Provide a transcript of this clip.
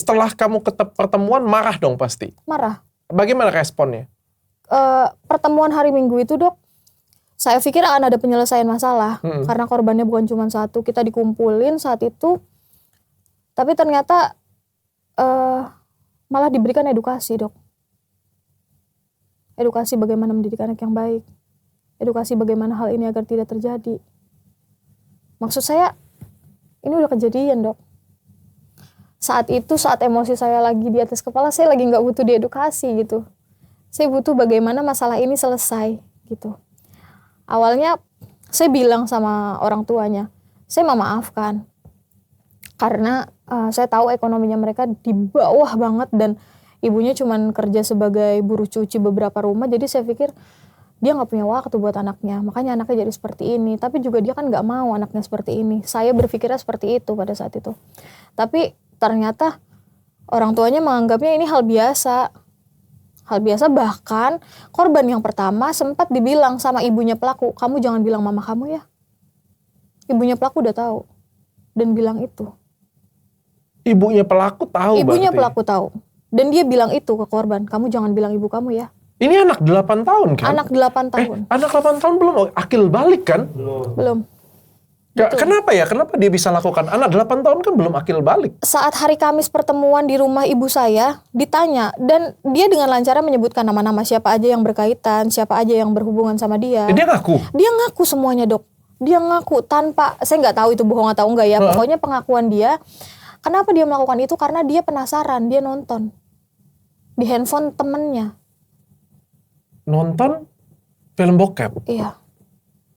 setelah kamu pertemuan marah dong pasti? Marah. Bagaimana responnya? Pertemuan hari Minggu itu Dok, saya pikir akan ada penyelesaian masalah. Karena korbannya bukan cuma satu, kita dikumpulin saat itu. Tapi ternyata malah diberikan edukasi Dok. Edukasi bagaimana mendidik anak yang baik. Edukasi bagaimana hal ini agar tidak terjadi. Maksud saya, ini udah kejadian Dok. Saat itu, saat emosi saya lagi di atas kepala, saya lagi gak butuh diedukasi gitu. Saya butuh bagaimana masalah ini selesai gitu. Awalnya saya bilang sama orang tuanya, saya memaafkan. Karena saya tahu ekonominya mereka di bawah banget dan ibunya cuman kerja sebagai buruh cuci beberapa rumah. Jadi saya pikir dia gak punya waktu buat anaknya. Makanya anaknya jadi seperti ini. Tapi juga dia kan gak mau anaknya seperti ini. Saya berpikirnya seperti itu pada saat itu. Tapi ternyata orang tuanya menganggapnya ini hal biasa. Hal biasa, bahkan korban yang pertama sempat dibilang sama ibunya pelaku, kamu jangan bilang mama kamu ya. Ibunya pelaku udah tahu dan bilang itu. Ibunya pelaku tahu? Ibunya berarti pelaku tahu. Dan dia bilang itu ke korban, kamu jangan bilang ibu kamu ya. Ini anak 8 tahun kan? Anak 8 tahun. Anak 8 tahun belum akil balik kan? Belum. Kenapa ya? Kenapa dia bisa lakukan? Anak 8 tahun kan belum akil balik. Saat hari Kamis pertemuan di rumah ibu saya, ditanya. Dan dia dengan lancarnya menyebutkan nama-nama siapa aja yang berkaitan, siapa aja yang berhubungan sama dia. Dia ngaku? Dia ngaku semuanya Dok. Dia ngaku tanpa, saya nggak tahu itu bohong atau enggak ya. Pokoknya pengakuan dia. Kenapa dia melakukan itu? Karena dia penasaran, dia nonton. Di handphone temennya. Nonton film bokep? Iya.